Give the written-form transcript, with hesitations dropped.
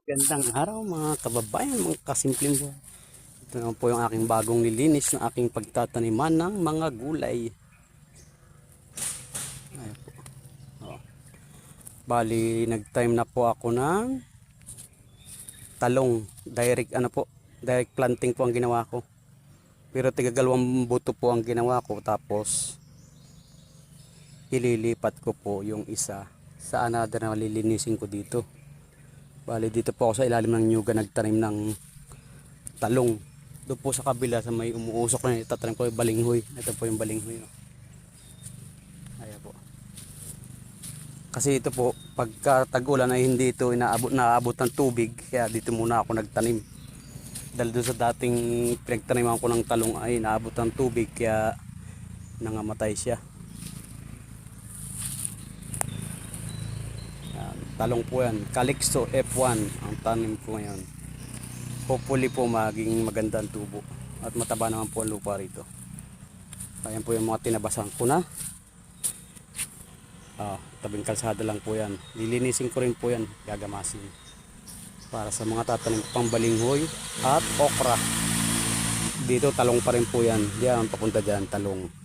Gandang araw mga kababayan, mga kasimpleng buhay. Ito naman po yung aking bagong nilinis na aking pagtataniman ng mga gulay. Ayan po. Oh. Bali, nag-time na po ako ng talong. Direct planting po ang ginawa ko. Pero tigagalawang buto po ang ginawa ko. Tapos, ililipat ko po yung isa sa another na lilinisin ko dito. Bali, dito po ako sa ilalim ng nyuga nagtanim ng talong. Doon po sa kabila sa may umuusok na itatanim ko yung balinghoy. Ito po yung balinghoy. Ayan po. Kasi ito po, pagka tag-ulan ay hindi ito naabot ng tubig. Kaya dito muna ako nagtanim. Dahil doon sa dating pinagtaniman ko ng talong ay naabot ng tubig. Kaya nangamatay siya. Ayan, talong po yan. Calixto F1 ang tanim ko ngayon. Hopefully po maging maganda ang tubo. At mataba naman po ang lupa rito. Ayan po yung mga tinabasan ko na. Tabing kalsada lang po yan. Lilinisin ko rin po yan. Gagamasin. Para sa mga tatanim pang balinghoy at okra. Dito talong pa rin po yan. Diyan papunta dyan talong.